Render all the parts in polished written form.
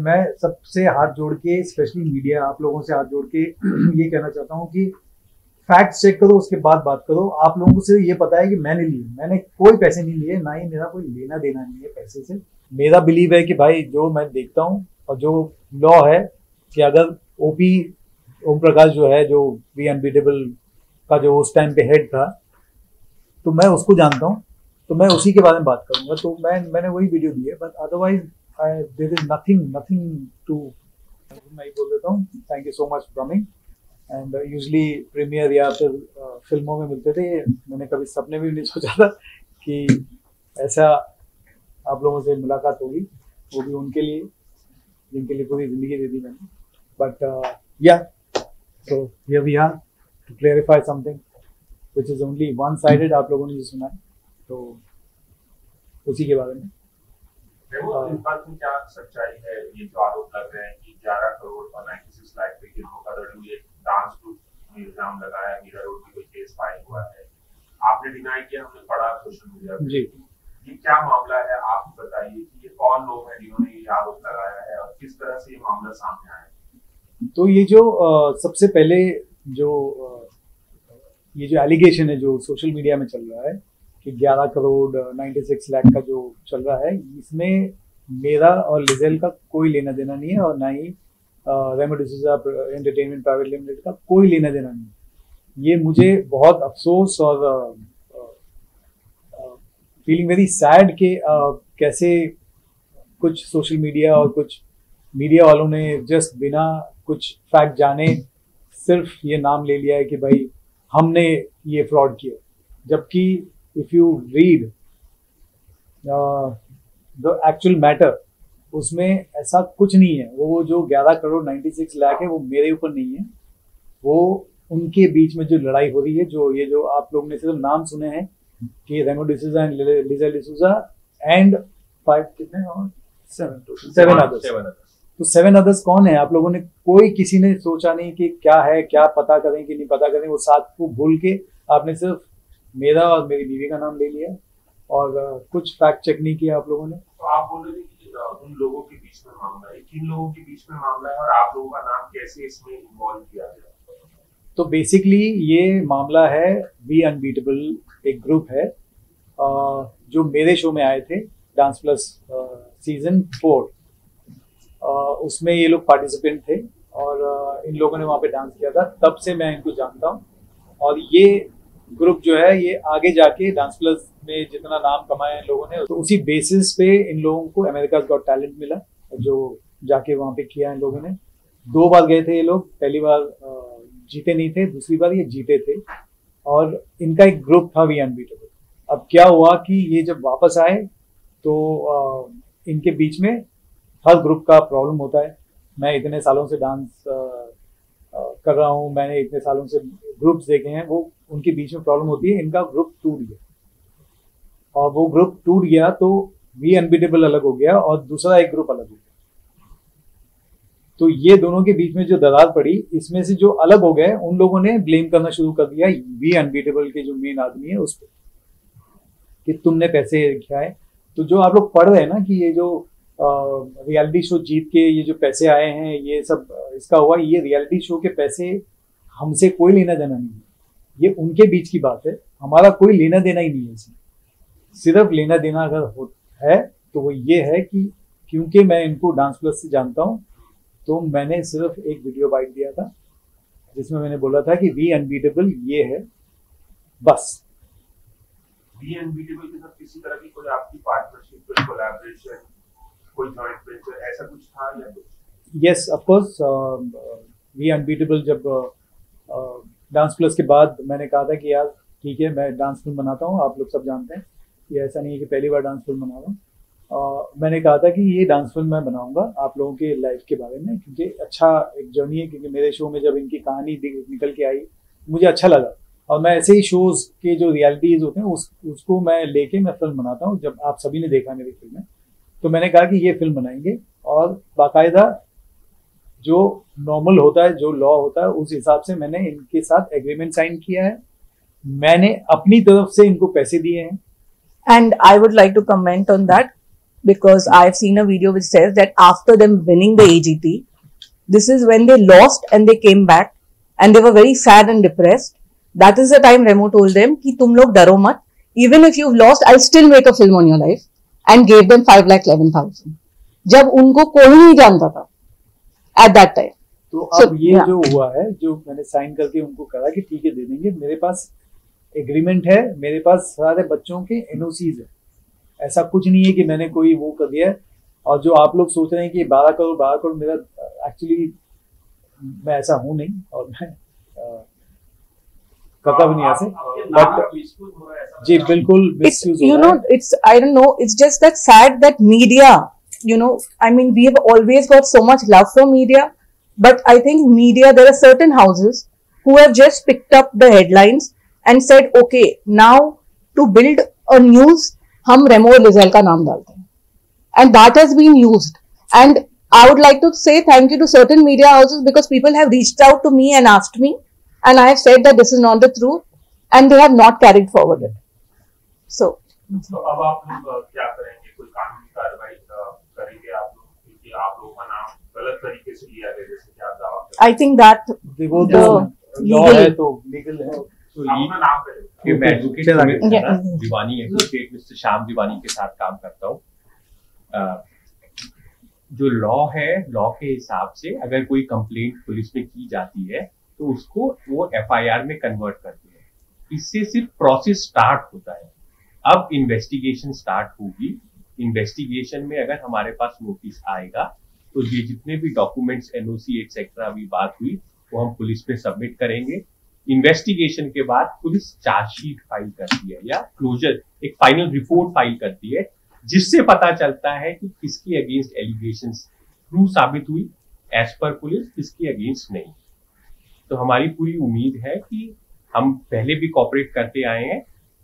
मैं सबसे हाथ जोड़ के, स्पेशली मीडिया, आप लोगों से हाथ जोड़ के ये कहना चाहता हूँ कि फैक्ट चेक करो, उसके बाद बात करो। आप लोगों को सिर्फ ये पता है कि मैंने लिए, मैंने कोई पैसे नहीं लिए, ना ही मेरा कोई लेना देना नहीं है पैसे से। मेरा बिलीव है कि भाई जो मैं देखता हूँ और जो लॉ है कि अगर ओपी ओम प्रकाश जो है, जो वी अनबीटेबल का जो उस टाइम पे हेड था, तो मैं उसको जानता हूँ, तो मैं उसी के बारे में बात करूंगा। तो मैंने वही वीडियो दी है, but otherwise there is nothing to. मैं बोल देता हूँ thank you so much for coming. And usually premiere या फिर फिल्मों में मिलते थे, मैंने कभी सपने भी नहीं सोचा था कि ऐसा आप लोगों से मुलाकात होगी, वो भी उनके लिए जिनके लिए पूरी जिंदगी दे दी मैंने। बट या so here we are to clarify something which is only one sided. आप लोगों ने जो सुना है तो उसी के बारे में। इस बात में क्या सच्चाई है, ये जो आरोप लग रहे हैं कि 11 करोड़ और 96 लाख पे धोखाधड़ी, डांस ग्रुप में इल्जाम लगाया, मीरा रोड की कोई केस फाइल हुआ है, आपने डिनाई किया, हमने पढ़ा सोशल मीडिया पे। जी, ये क्या मामला है, आप बताइए कि ये कौन लोग हैं जिन्होंने ये आरोप लगाया है और किस तरह से ये मामला सामने आया है? तो ये जो सबसे पहले जो ये जो एलिगेशन है जो सोशल मीडिया में चल रहा है कि 11 करोड़ 96 लाख का जो चल रहा है, इसमें मेरा और लिजेल का कोई लेना देना नहीं है, और ना ही रेमो डिसूजा एंटरटेनमेंट प्राइवेट लिमिटेड का कोई लेना देना नहीं है। ये मुझे बहुत अफसोस और फीलिंग वेरी सैड कि कैसे कुछ सोशल मीडिया और कुछ मीडिया वालों ने जस्ट बिना कुछ फैक्ट जाने सिर्फ ये नाम ले लिया है कि भाई हमने ये फ्रॉड किया, जबकि if you read the actual matter, उसमें ऐसा कुछ नहीं है। वो जो 11 करोड़ 96 लाख है वो मेरे ऊपर नहीं है, वो उनके बीच में जो लड़ाई हो रही है, जो ये जो आप लोग ने सिर्फ नाम सुने हैं कि रेमो डिसूजा एंड लिजेल डिसूजा एंड 5 कितने और 7 अदर्स। तो 7 अदर्स कौन है? आप लोगों ने कोई किसी ने सोचा नहीं कि क्या है, क्या पता करें कि नहीं पता करें। वो 7 को भूल के आपने सिर्फ मेरा और मेरी बीवी का नाम ले लिया और कुछ फैक्ट चेक नहीं किया आप लोगों ने। तो आप बोल रहे थे कि उन लोगों के बीच में मामला है, किन लोगों के बीच में मामला है और आप लोगों का नाम कैसे इसमें इन्वॉल्व किया गया? तो बेसिकली ये मामला है वी अनबीटेबल, एक ग्रुप है जो मेरे शो में आए थे डांस प्लस सीजन 4। उसमें ये लोग पार्टिसिपेंट थे और इन लोगों ने वहाँ पे डांस किया था, तब से मैं इनको जानता हूँ। और ये ग्रुप जो है ये आगे जाके डांस प्लस में जितना नाम कमाया इन लोगों ने, तो उसी बेसिस पे इन लोगों को अमेरिकाज़ गॉट टैलेंट मिला, जो जाके वहाँ पे किया इन लोगों ने। 2 बार गए थे ये लोग, पहली बार जीते नहीं थे, दूसरी बार ये जीते थे और इनका एक ग्रुप था वी अनबीटेबल। अब क्या हुआ कि ये जब वापस आए तो इनके बीच में हर ग्रुप का प्रॉब्लम होता है। मैं इतने सालों से डांस कर रहा हूँ, मैंने इतने सालों से ग्रुप्स देखे हैं, वो उनके बीच में प्रॉब्लम होती है। इनका ग्रुप टूट गया और वो ग्रुप टूट गया तो वी अनबीटेबल अलग हो गया और दूसरा एक ग्रुप अलग हो गया। तो ये दोनों के बीच में जो दरार पड़ी, इसमें से जो अलग हो गए उन लोगों ने ब्लेम करना शुरू कर दिया वी अनबीटेबल के जो मेन आदमी है उस पर कि तुमने पैसे खाए। तो जो आप लोग पढ़ रहे हैं ना कि ये जो रियलिटी शो जीत के ये जो पैसे आए हैं, ये सब इसका हुआ, ये रियलिटी शो के पैसे हमसे कोई लेना देना नहीं है, ये उनके बीच की बात है, हमारा कोई लेना देना ही नहीं है इसमें। सिर्फ लेना देना अगर है तो वो ये है कि क्योंकि मैं इनको डांस प्लस से जानता हूँ, तो मैंने सिर्फ एक वीडियो बाइट दिया था जिसमें मैंने बोला था कि वी अनबीटेबल ये है, बस। वी अनबीटेबल के साथ किसी तरह की कोई आपकी पार्टनरशिप, कोई कोलैबोरेशन, कोई जॉइंट वेंचर ऐसा कुछ था या कुछ? Yes, of course. We unbeatable जब डांस प्लस के बाद मैंने कहा था कि यार ठीक है, मैं डांस फिल्म बनाता हूँ, आप लोग सब जानते हैं, ये ऐसा नहीं है कि पहली बार डांस फिल्म बना रहा हूँ। मैंने कहा था कि ये डांस फिल्म मैं बनाऊंगा आप लोगों के लाइफ के बारे में, क्योंकि अच्छा एक जर्नी है, क्योंकि मेरे शो में जब इनकी कहानी निकल के आई मुझे अच्छा लगा, और मैं ऐसे ही शोज के जो रियलिटीज होते हैं उसको मैं लेके मैं फिल्म बनाता हूँ। जब आप सभी ने देखा मेरी फिल्में, तो मैंने कहा कि ये फिल्म बनाएंगे और बाकायदा जो नॉर्मल होता है, जो लॉ होता है, उस हिसाब से मैंने इनके साथ एग्रीमेंट साइन किया है। मैंने अपनी तरफ से इनको पैसे दिए हैं। And I would like to comment on that because I've seen a video which says that after them winning the AGT, this is when they lost and they came back and they were very sad and depressed. That is the time Remo told them कि तुम लोग डरो मत, even if you've lost, I'll still make a film on your life, and gave them 5,11,000. जब उनको कोई नहीं जानता था at that time. तो अब ये जो हुआ है, जो मैंने साइन करके उनको कहा कि ठीक है दे देंगे, मेरे पास एग्रीमेंट है, मेरे पास सारे बच्चों के एनओसीज है, ऐसा कुछ नहीं है कि मैंने कोई वो कर दिया है। और जो आप लोग सोच रहे हैं कि 12 करोड़ मेरा, एक्चुअली मैं ऐसा हूं नहीं, और मैं पता भी नहीं ऐसे, बट जी बिल्कुल मिसयूज हो रहा है। It's I don't know, it's just that sad that media, I mean, we have always got so much love for media, but I think media, there are certain houses who have just picked up the headlines and said, okay, now to build a news, हम रेमो और Liesel का नाम डालते हैं, and that has been used. And I would like to say thank you to certain media houses, because people have reached out to me and asked me, and I have said that this is not the truth, and they have not carried forward it. So अब आप लोग क्या करेंगे? कोई कानूनी कार्रवाई करेंगे आप लोग, क्योंकि आप लोगों का नाम गलत तरीके से लिया गया, जैसे कि आप दावा करते हैं? I think that वो तो लॉ है, तो लीगल है। तो अपना नाम करेंगे। मैं एडवोकेट दीवानी एडवोकेट मिस्टर श्याम दीवानी के साथ काम करता हूँ। जो लॉ है, लॉ के हिसाब से अगर कोई कंप्लेंट पुलिस में की जाती है तो उसको वो एफआईआर में कन्वर्ट करते हैं। इससे सिर्फ प्रोसेस स्टार्ट होता है। अब इन्वेस्टिगेशन स्टार्ट होगी। इन्वेस्टिगेशन में अगर हमारे पास नोटिस आएगा तो ये जितने भी डॉक्यूमेंट्स, एनओसी एक्सेट्रा अभी बात हुई, वो हम पुलिस में सबमिट करेंगे। इन्वेस्टिगेशन के बाद पुलिस चार्जशीट फाइल करती है या क्लोजर, एक फाइनल रिपोर्ट फाइल करती है, जिससे पता चलता है कि किसके अगेंस्ट एलिगेशंस ट्रू साबित हुई एज पर पुलिस, किसके अगेंस्ट नहीं। तो हमारी पूरी उम्मीद है कि हम पहले भी कॉपरेट करते आए हैं।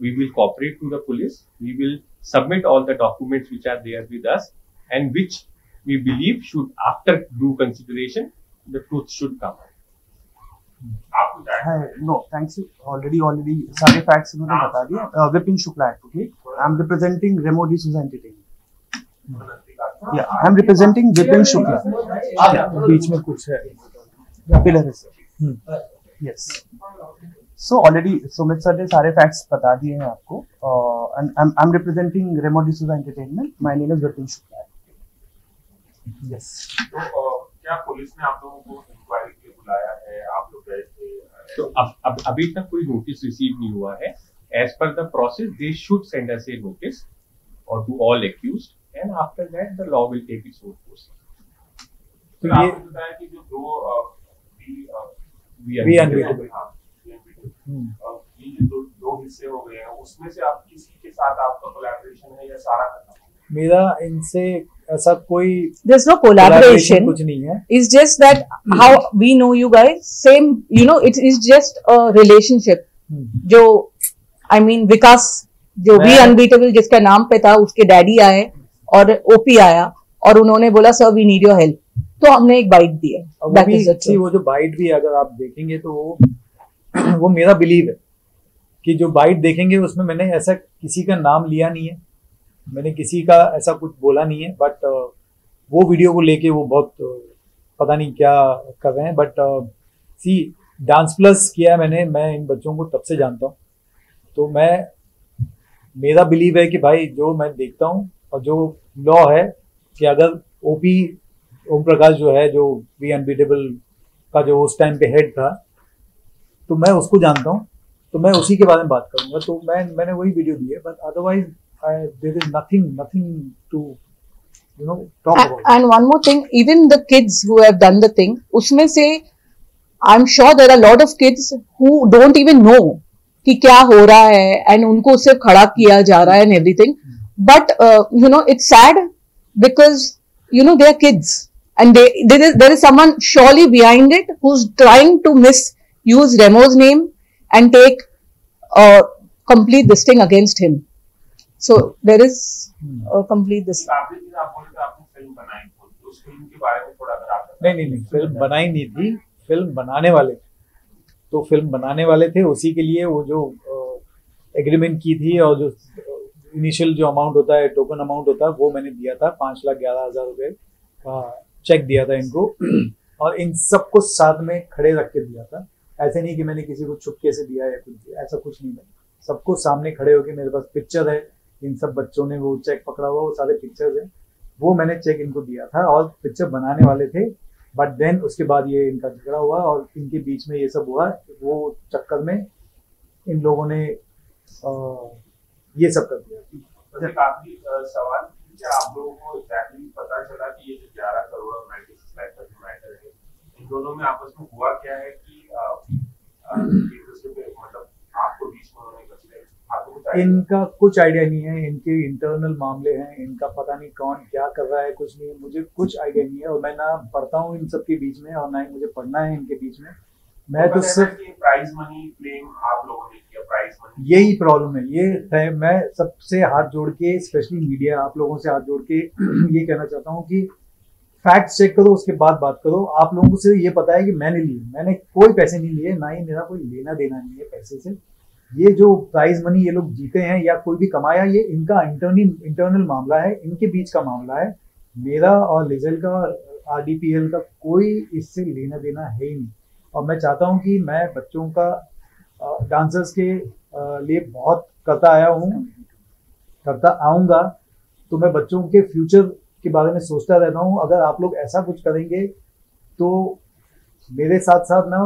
We will cooperate to the police, we will submit all the documents which are there with us and which we believe should, after due consideration, the truth should come. No thanks you, already सारे facts इन्होंने बता दिए। Vipin Shukla advocate, I am representing Remo D'Souza entertainment. या I am representing Vipin Shukla. बीच में कुछ है, pillar है sir. Yes, so already Sumit sir ने सारे फैक्ट्स बता दिए हैं आपको। And I am representing Remo D'Souza entertainment. My name is Vipin Shukla. Yes, तो क्या पुलिस ने आप लोगों को इंक्वायरी के लिए बुलाया है? आप लोग गए थे? तो अब अभी तक कोई नोटिस रिसीव नहीं हुआ है। As per the process they should send us a notice और to all accused, and after that the law will take its own course. तो ये बताया कि जो दो हिस्से हो गए हैं, उसमें से आप किसी के साथ आपका कोलैबोरेशन है या सारा खत्म? मेरा इनसे ऐसा कोई there's no collaboration, कुछ नहीं है। it's just that how we know you guys, same, it is just a relationship। जो I mean विकास, जो भी अनबीटेबल जिसका नाम पे था, उसके डैडी आए और ओपी आया और उन्होंने बोला sir we need your help, तो हमने एक बाइट दी है। वो जो बाइट भी अगर आप देखेंगे तो वो मेरा बिलीव है कि जो बाइट देखेंगे उसमें मैंने ऐसा किसी का नाम लिया नहीं है, मैंने किसी का ऐसा कुछ बोला नहीं है। बट वो वीडियो को लेके वो बहुत पता नहीं क्या कर रहे हैं। बट सी, डांस प्लस किया मैंने, मैं इन बच्चों को तब से जानता हूँ, तो मेरा बिलीव है कि भाई जो मैं देखता हूँ और जो लॉ है कि अगर ओपी ओम प्रकाश जो है, जो वी अनबीटेबल का जो उस टाइम पे हेड था, तो मैं उसको जानता हूँ, तो मैं उसी के बारे में बात करूंगा। तो मैंने वही वीडियो दी है, but otherwise there is nothing to talk about. And one more thing, even the kids who have done the thing, उसमें से I'm sure there are a lot of kids who don't even know कि क्या हो रहा है, and उनको सिर्फ खड़ा किया जा रहा है and everything. But it's sad because they are kids, and there is someone surely behind it who's trying to misuse Remo's name and take complete this thing against him. So there is a complete this. नहीं, film बनाई नहीं थी, film बनाने वाले थे। तो film बनाने वाले थे, उसी के लिए वो जो एग्रीमेंट की थी और जो इनिशियल जो अमाउंट होता है, टोकन अमाउंट होता है, वो मैंने दिया था 5,11,000 रुपये का चेक दिया था इनको और इन सबको साथ में खड़े रख के दिया था। ऐसे नहीं कि मैंने किसी को छुपके से दिया या कुछ दिया, ऐसा कुछ नहीं है। सबको सामने खड़े होके, मेरे पास पिक्चर है, इन सब बच्चों ने वो चेक पकड़ा हुआ, वो सारे पिक्चर्स हैं, वो मैंने चेक इनको दिया था और पिक्चर बनाने वाले थे। बट देन उसके बाद ये इनका झगड़ा हुआ और इनके बीच में ये सब हुआ, वो चक्कर में इन लोगों ने ये सब कर दिया। एक आखिरी सवाल, क्या आप लोगों को एग्जैक्टली पता चला कि ये जो 11 करोड़ और 96 लाख का जो मैटर है, इन दोनों में आपस में हुआ क्या है कि एक दूसरे पे मतलब आपको बीच में उन्होंने कर दिया? आपको कुछ idea? इनका कुछ आइडिया नहीं है, इनके इंटरनल मामले हैं, इनका पता नहीं कौन क्या कर रहा है, कुछ नहीं है, मुझे कुछ आइडिया नहीं है और मैं ना पढ़ता हूँ इन सब के बीच में और ना ही मुझे पढ़ना है इनके बीच में। मैं तो सिर्फ प्राइज मनी क्लेम आप लोगों ने किया, प्राइज मनी, यही प्रॉब्लम है, ये है। मैं सबसे हाथ जोड़ के, स्पेशली मीडिया, आप लोगों से हाथ जोड़ के ये कहना चाहता हूँ कि फैक्ट चेक करो, उसके बाद बात करो। आप लोगों को सिर्फ ये पता है कि मैंने लिए, मैंने कोई पैसे नहीं लिए, ना ही मेरा कोई लेना देना नहीं है पैसे से। ये जो प्राइज मनी ये लोग जीते हैं या कोई भी कमाया, ये इनका इंटरनल मामला है, इनके बीच का मामला है। मेरा और लिजल का, RDPL का कोई इससे लेना देना है ही नहीं। और मैं चाहता हूँ कि मैं बच्चों का, डांसर्स के लिए बहुत करता आया हूँ, करता आऊँगा, तो मैं बच्चों के फ्यूचर के बारे में सोचता रहता हूँ। अगर आप लोग ऐसा कुछ करेंगे तो मेरे साथ साथ ना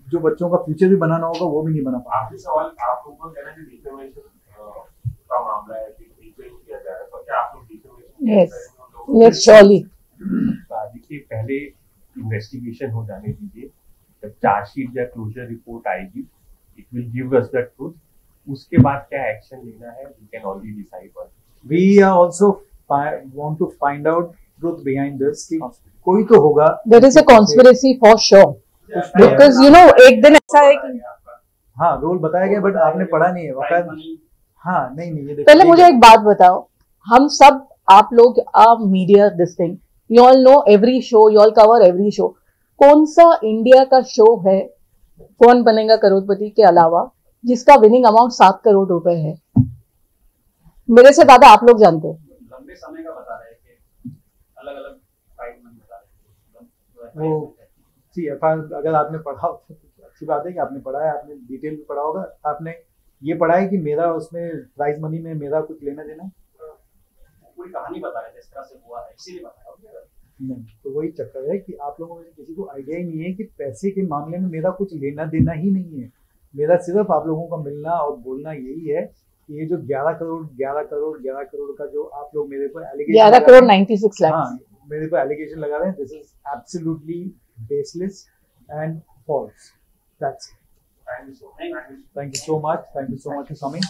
जो बच्चों का फ्यूचर भी बनाना होगा वो भी नहीं बना पाएंगे। आखिरी सवाल, आप लोगों को कहना है कि डिफेमेशन का मामला है कि डिफेम किया जा रहा है, तो क्या आप लोग डिफेमेशन? Yes, surely. देखिए, पहले इन्वेस्टिगेशन हो जाने दीजिए, जब चार्जशीट या क्लोजर रिपोर्ट आएगी, it will give us the truth. उसके बाद क्या एक्शन लेना है, we can only decide one. We are also want to find out truth behind this, कि कोई तो होगा। There is a conspiracy for sure. Because you know, एक दिन ऐसा है कि हाँ, रोल बताया गया, बट आपने पढ़ा नहीं है वकायद। हाँ, नहीं नहीं, ये देखो, पहले मुझे एक बात बताओ, हम सब, आप लोग media, this thing, you all know every show, you all cover every show. कौन सा इंडिया का शो है कौन बनेगा करोड़पति के अलावा जिसका विनिंग अमाउंट 7 करोड़ रुपए है? मेरे से ज्यादा आप लोग जानते हैं। लंबे समय का बता रहे हैं कि अलग अलग प्राइस मनी बता रहे हैं। वो FIR अगर आपने पढ़ा हो तो अच्छी बात है कि आपने पढ़ा है, आपने डिटेल में पढ़ा होगा। आपने ये पढ़ा है कि मेरा उसमें प्राइज मनी में मेरा कुछ लेना देना है? पूरी कहानी बता रहे थे, इस तरह से हुआ है, इसीलिए बताया। नहीं, तो वही चक्कर है कि आप लोगों में से किसी को आइडिया ही नहीं है कि पैसे के मामले में मेरा कुछ लेना देना ही नहीं है। मेरा सिर्फ आप लोगों का मिलना और बोलना यही है कि ये जो 11 करोड़ का जो आप लोग मेरे को 11 करोड़ 96 लाख, हाँ, मेरे को एलिगेशन लगा रहे हैं, this is absolutely baseless and false. That's it. Thank you so much. Thank you so much. Thank you so much for coming.